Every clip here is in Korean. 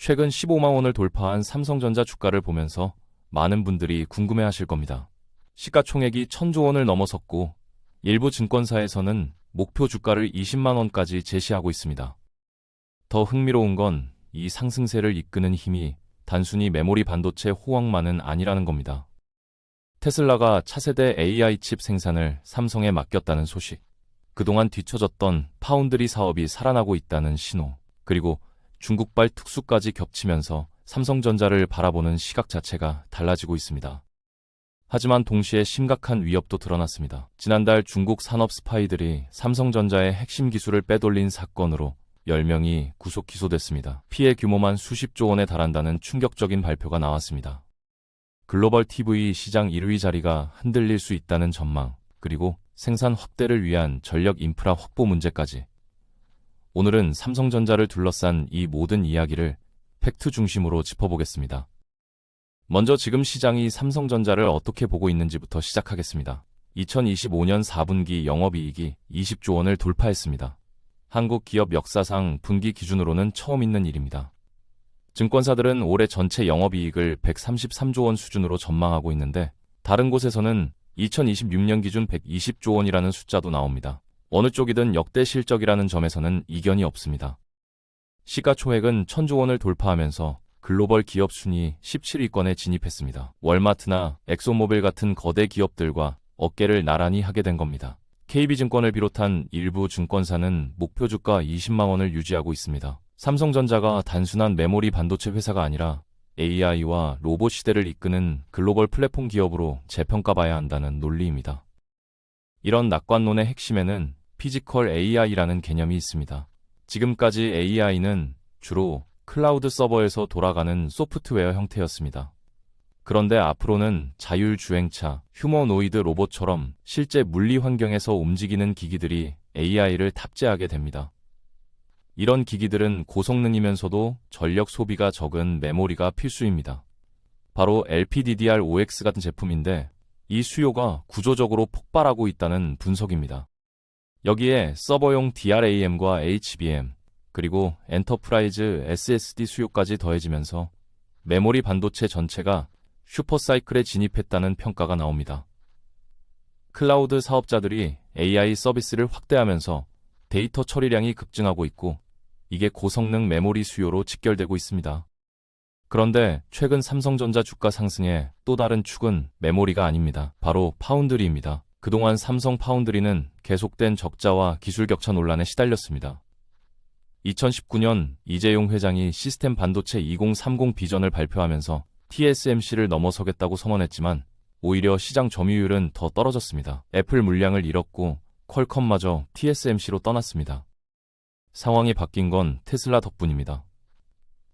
최근 15만 원을 돌파한 삼성전자 주가를 보면서 많은 분들이 궁금해하실 겁니다. 시가총액이 1000조 원을 넘어섰고 일부 증권사에서는 목표 주가를 20만 원까지 제시하고 있습니다. 더 흥미로운 건 이 상승세를 이끄는 힘이 단순히 메모리 반도체 호황만은 아니라는 겁니다. 테슬라가 차세대 AI 칩 생산을 삼성에 맡겼다는 소식, 그동안 뒤처졌던 파운드리 사업이 살아나고 있다는 신호, 그리고 중국발 특수까지 겹치면서 삼성전자를 바라보는 시각 자체가 달라지고 있습니다. 하지만 동시에 심각한 위협도 드러났습니다. 지난달 중국 산업 스파이들이 삼성전자의 핵심 기술을 빼돌린 사건으로 10명이 구속 기소됐습니다. 피해 규모만 수십조 원에 달한다는 충격적인 발표가 나왔습니다. 글로벌 TV 시장 1위 자리가 흔들릴 수 있다는 전망, 그리고 생산 확대를 위한 전력 인프라 확보 문제까지. 오늘은 삼성전자를 둘러싼 이 모든 이야기를 팩트 중심으로 짚어보겠습니다. 먼저 지금 시장이 삼성전자를 어떻게 보고 있는지부터 시작하겠습니다. 2025년 4분기 영업이익이 20조 원을 돌파했습니다. 한국 기업 역사상 분기 기준으로는 처음 있는 일입니다. 증권사들은 올해 전체 영업이익을 133조 원 수준으로 전망하고 있는데 다른 곳에서는 2026년 기준 120조 원이라는 숫자도 나옵니다. 어느 쪽이든 역대 실적이라는 점에서는 이견이 없습니다. 시가총액은 1000조 원을 돌파하면서 글로벌 기업 순위 17위권에 진입했습니다. 월마트나 엑소모빌 같은 거대 기업들과 어깨를 나란히 하게 된 겁니다. KB증권을 비롯한 일부 증권사는 목표 주가 20만 원을 유지하고 있습니다. 삼성전자가 단순한 메모리 반도체 회사가 아니라 AI와 로봇 시대를 이끄는 글로벌 플랫폼 기업으로 재평가봐야 한다는 논리입니다. 이런 낙관론의 핵심에는 피지컬 AI라는 개념이 있습니다. 지금까지 AI는 주로 클라우드 서버에서 돌아가는 소프트웨어 형태였습니다. 그런데 앞으로는 자율주행차, 휴머노이드 로봇처럼 실제 물리 환경에서 움직이는 기기들이 AI를 탑재하게 됩니다. 이런 기기들은 고성능이면서도 전력 소비가 적은 메모리가 필수입니다. 바로 LPDDR5X 같은 제품인데 이 수요가 구조적으로 폭발하고 있다는 분석입니다. 여기에 서버용 DRAM과 HBM, 그리고 엔터프라이즈 SSD 수요까지 더해지면서 메모리 반도체 전체가 슈퍼사이클에 진입했다는 평가가 나옵니다. 클라우드 사업자들이 AI 서비스를 확대하면서 데이터 처리량이 급증하고 있고 이게 고성능 메모리 수요로 직결되고 있습니다. 그런데 최근 삼성전자 주가 상승의 또 다른 축은 메모리가 아닙니다. 바로 파운드리입니다. 그동안 삼성 파운드리는 계속된 적자와 기술 격차 논란에 시달렸습니다. 2019년 이재용 회장이 시스템 반도체 2030 비전을 발표하면서 TSMC를 넘어서겠다고 선언했지만 오히려 시장 점유율은 더 떨어졌습니다. 애플 물량을 잃었고 퀄컴마저 TSMC로 떠났습니다. 상황이 바뀐 건 테슬라 덕분입니다.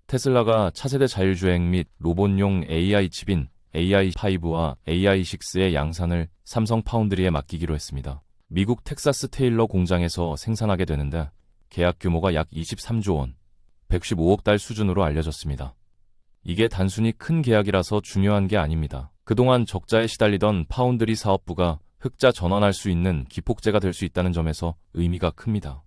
테슬라가 차세대 자율주행 및 로봇용 AI 칩인 AI5와 AI6의 양산을 삼성 파운드리에 맡기기로 했습니다. 미국 텍사스 테일러 공장에서 생산하게 되는데 계약 규모가 약 23조 원, 115억 달 수준으로 알려졌습니다. 이게 단순히 큰 계약이라서 중요한 게 아닙니다. 그동안 적자에 시달리던 파운드리 사업부가 흑자 전환할 수 있는 기폭제가 될 수 있다는 점에서 의미가 큽니다.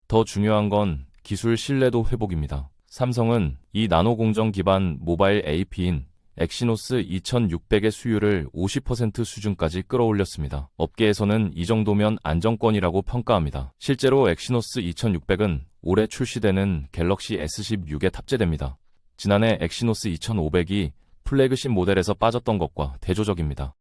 더 중요한 건 기술 신뢰도 회복입니다. 삼성은 이 나노 공정 기반 모바일 AP인 엑시노스 2600의 수율을 50% 수준까지 끌어올렸습니다. 업계에서는 이 정도면 안정권이라고 평가합니다. 실제로 엑시노스 2600은 올해 출시되는 갤럭시 S16에 탑재됩니다. 지난해 엑시노스 2500이 플래그십 모델에서 빠졌던 것과 대조적입니다.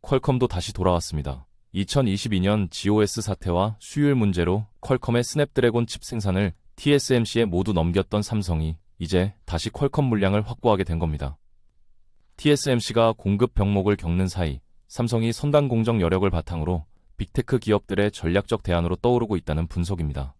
퀄컴도 다시 돌아왔습니다. 2022년 GOS 사태와 수율 문제로 퀄컴의 스냅드래곤 칩 생산을 TSMC에 모두 넘겼던 삼성이 이제 다시 퀄컴 물량을 확보하게 된 겁니다. TSMC가 공급 병목을 겪는 사이 삼성이 선단 공정 여력을 바탕으로 빅테크 기업들의 전략적 대안으로 떠오르고 있다는 분석입니다.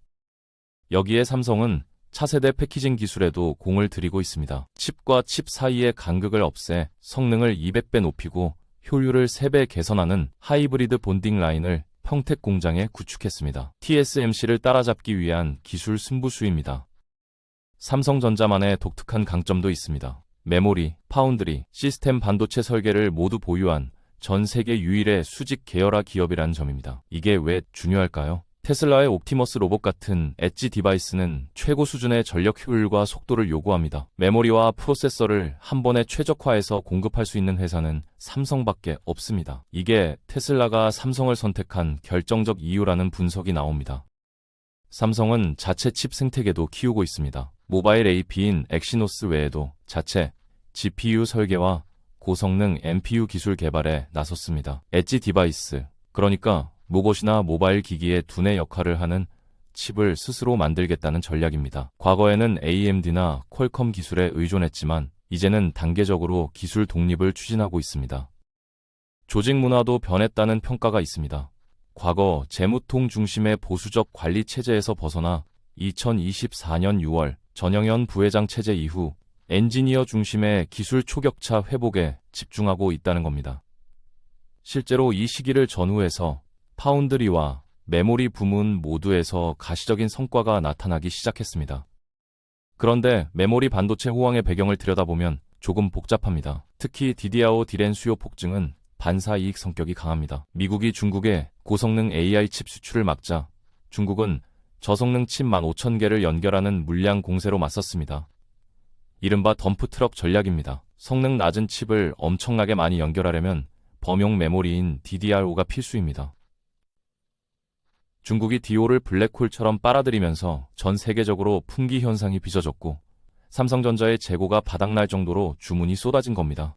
여기에 삼성은 차세대 패키징 기술에도 공을 들이고 있습니다. 칩과 칩 사이의 간극을 없애 성능을 200배 높이고 효율을 3배 개선하는 하이브리드 본딩 라인을 평택 공장에 구축했습니다. TSMC를 따라잡기 위한 기술 승부수입니다. 삼성전자만의 독특한 강점도 있습니다. 메모리, 파운드리, 시스템 반도체 설계를 모두 보유한 전 세계 유일의 수직 계열화 기업이라는 점입니다. 이게 왜 중요할까요? 테슬라의 옵티머스 로봇 같은 엣지 디바이스는 최고 수준의 전력 효율과 속도를 요구합니다. 메모리와 프로세서를 한 번에 최적화해서 공급할 수 있는 회사는 삼성밖에 없습니다. 이게 테슬라가 삼성을 선택한 결정적 이유라는 분석이 나옵니다. 삼성은 자체 칩 생태계도 키우고 있습니다. 모바일 AP인 엑시노스 외에도 자체 GPU 설계와 고성능 NPU 기술 개발에 나섰습니다. 엣지 디바이스, 그러니까 로봇이나 모바일 기기의 두뇌 역할을 하는 칩을 스스로 만들겠다는 전략입니다. 과거에는 AMD나 퀄컴 기술에 의존했지만 이제는 단계적으로 기술 독립을 추진하고 있습니다. 조직 문화도 변했다는 평가가 있습니다. 과거 재무통 중심의 보수적 관리 체제에서 벗어나 2024년 6월 전영현 부회장 체제 이후 엔지니어 중심의 기술 초격차 회복에 집중하고 있다는 겁니다. 실제로 이 시기를 전후해서 파운드리와 메모리 부문 모두에서 가시적인 성과가 나타나기 시작했습니다. 그런데 메모리 반도체 호황의 배경을 들여다보면 조금 복잡합니다. 특히 DDR5 D램 수요 폭증은 반사이익 성격이 강합니다. 미국이 중국에 고성능 AI 칩 수출을 막자 중국은 저성능 칩 15,000개를 연결하는 물량 공세로 맞섰습니다. 이른바 덤프트럭 전략입니다. 성능 낮은 칩을 엄청나게 많이 연결하려면 범용 메모리인 DDR5가 필수입니다. 중국이 D5를 블랙홀처럼 빨아들이면서 전 세계적으로 품귀 현상이 빚어졌고 삼성전자의 재고가 바닥날 정도로 주문이 쏟아진 겁니다.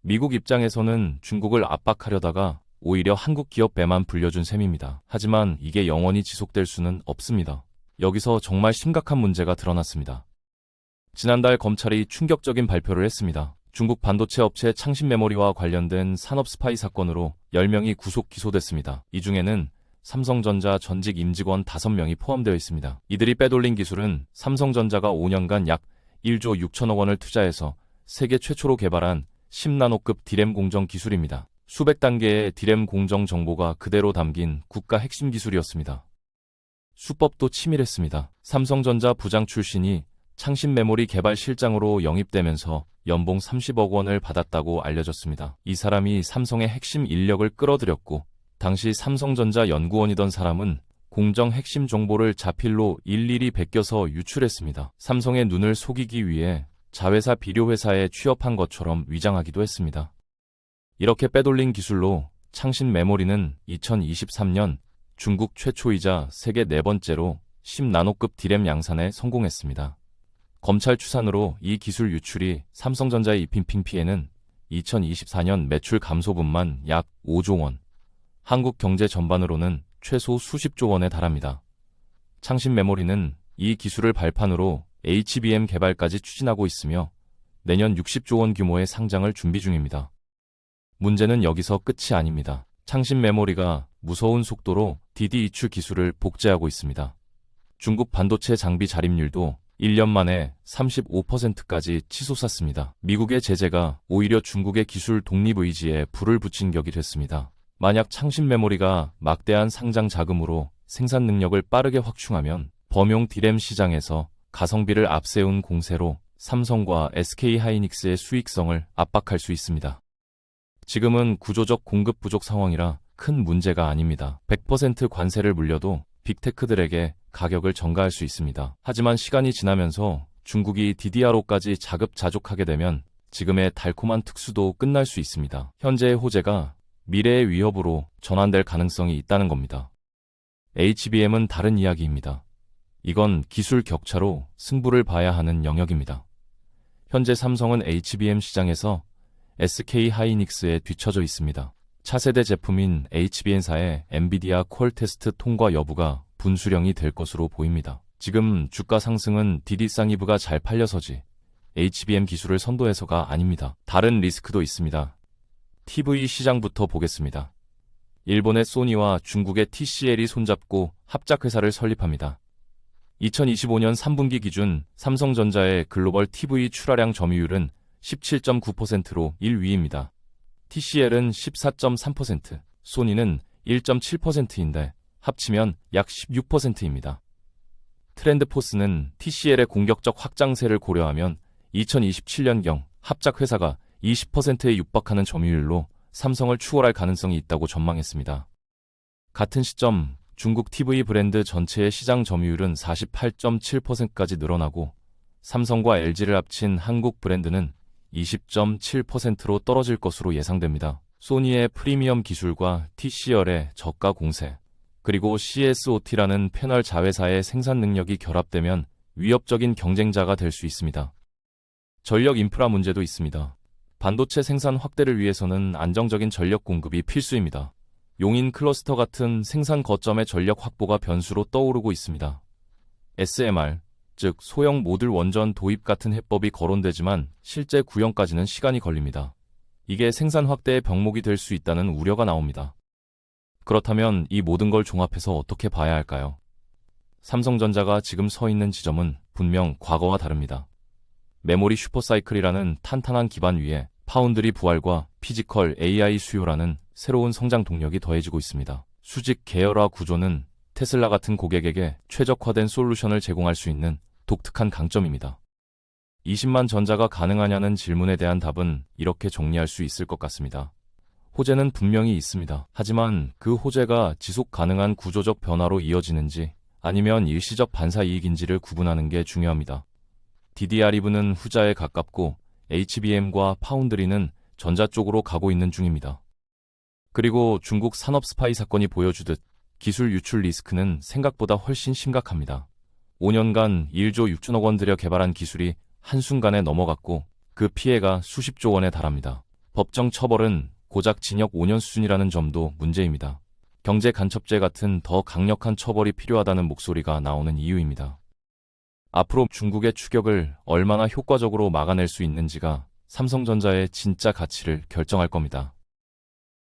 미국 입장에서는 중국을 압박하려다가 오히려 한국 기업 배만 불려준 셈입니다. 하지만 이게 영원히 지속될 수는 없습니다. 여기서 정말 심각한 문제가 드러났습니다. 지난달 검찰이 충격적인 발표를 했습니다. 중국 반도체 업체 창신 메모리와 관련된 산업 스파이 사건으로 10명이 구속 기소됐습니다. 이 중에는 삼성전자 전직 임직원 5명이 포함되어 있습니다. 이들이 빼돌린 기술은 삼성전자가 5년간 약 1조 6천억 원을 투자해서 세계 최초로 개발한 10나노급 D램 공정 기술입니다. 수백 단계의 D램 공정 정보가 그대로 담긴 국가 핵심 기술이었습니다. 수법도 치밀했습니다. 삼성전자 부장 출신이 창신 메모리 개발 실장으로 영입되면서 연봉 30억 원을 받았다고 알려졌습니다. 이 사람이 삼성의 핵심 인력을 끌어들였고 당시 삼성전자 연구원이던 사람은 공정 핵심 정보를 자필로 일일이 베껴서 유출했습니다. 삼성의 눈을 속이기 위해 자회사 비료회사에 취업한 것처럼 위장하기도 했습니다. 이렇게 빼돌린 기술로 창신 메모리는 2023년 중국 최초이자 세계 4번째로 10나노급 D램 양산에 성공했습니다. 검찰 추산으로 이 기술 유출이 삼성전자에 입힌 피해는 2024년 매출 감소분만 약 5조 원, 한국 경제 전반으로는 최소 수십조 원에 달합니다. 창신 메모리는 이 기술을 발판으로 HBM 개발까지 추진하고 있으며 내년 60조 원 규모의 상장을 준비 중입니다. 문제는 여기서 끝이 아닙니다. 창신 메모리가 무서운 속도로 DD 이출 기술을 복제하고 있습니다. 중국 반도체 장비 자립률도 1년 만에 35%까지 치솟았습니다. 미국의 제재가 오히려 중국의 기술 독립 의지에 불을 붙인 격이 됐습니다. 만약 창신 메모리가 막대한 상장 자금으로 생산 능력을 빠르게 확충하면 범용 D램 시장에서 가성비를 앞세운 공세로 삼성과 SK하이닉스의 수익성을 압박할 수 있습니다. 지금은 구조적 공급 부족 상황이라 큰 문제가 아닙니다. 100% 관세를 물려도 빅테크들에게 가격을 전가할 수 있습니다. 하지만 시간이 지나면서 중국이 DDR5까지 자급자족하게 되면 지금의 달콤한 특수도 끝날 수 있습니다. 현재의 호재가 미래의 위협으로 전환될 가능성이 있다는 겁니다. HBM은 다른 이야기입니다. 이건 기술 격차로 승부를 봐야 하는 영역입니다. 현재 삼성은 HBM 시장에서 SK하이닉스에 뒤처져 있습니다. 차세대 제품인 HBM사의 엔비디아 퀄 테스트 통과 여부가 분수령이 될 것으로 보입니다. 지금 주가 상승은 DD-쌍이브가 잘 팔려서지 HBM 기술을 선도해서가 아닙니다. 다른 리스크도 있습니다. TV 시장부터 보겠습니다. 일본의 소니와 중국의 TCL이 손잡고 합작회사를 설립합니다. 2025년 3분기 기준 삼성전자의 글로벌 TV 출하량 점유율은 17.9%로 1위입니다. TCL은 14.3%, 소니는 1.7%인데 합치면 약 16%입니다. 트렌드포스는 TCL의 공격적 확장세를 고려하면 2027년경 합작회사가 20%에 육박하는 점유율로 삼성을 추월할 가능성이 있다고 전망했습니다. 같은 시점 중국 TV 브랜드 전체의 시장 점유율은 48.7%까지 늘어나고 삼성과 LG를 합친 한국 브랜드는 20.7%로 떨어질 것으로 예상됩니다. 소니의 프리미엄 기술과 TCL의 저가 공세, 그리고 CSOT라는 패널 자회사의 생산 능력이 결합되면 위협적인 경쟁자가 될 수 있습니다. 전력 인프라 문제도 있습니다. 반도체 생산 확대를 위해서는 안정적인 전력 공급이 필수입니다. 용인 클러스터 같은 생산 거점의 전력 확보가 변수로 떠오르고 있습니다. SMR, 즉 소형 모듈 원전 도입 같은 해법이 거론되지만 실제 구형까지는 시간이 걸립니다. 이게 생산 확대의 병목이 될 수 있다는 우려가 나옵니다. 그렇다면 이 모든 걸 종합해서 어떻게 봐야 할까요? 삼성전자가 지금 서 있는 지점은 분명 과거와 다릅니다. 메모리 슈퍼사이클이라는 탄탄한 기반 위에 파운드리 부활과 피지컬 AI 수요라는 새로운 성장 동력이 더해지고 있습니다. 수직 계열화 구조는 테슬라 같은 고객에게 최적화된 솔루션을 제공할 수 있는 독특한 강점입니다. 20만 전자가 가능하냐는 질문에 대한 답은 이렇게 정리할 수 있을 것 같습니다. 호재는 분명히 있습니다. 하지만 그 호재가 지속 가능한 구조적 변화로 이어지는지 아니면 일시적 반사이익인지를 구분하는 게 중요합니다. DDR2는 후자에 가깝고 HBM과 파운드리는 전자 쪽으로 가고 있는 중입니다. 그리고 중국 산업 스파이 사건이 보여주듯 기술 유출 리스크는 생각보다 훨씬 심각합니다. 5년간 1조 6천억 원 들여 개발한 기술이 한순간에 넘어갔고 그 피해가 수십조 원에 달합니다. 법정 처벌은 고작 징역 5년 수준이라는 점도 문제입니다. 경제 간첩죄 같은 더 강력한 처벌이 필요하다는 목소리가 나오는 이유입니다. 앞으로 중국의 추격을 얼마나 효과적으로 막아낼 수 있는지가 삼성전자의 진짜 가치를 결정할 겁니다.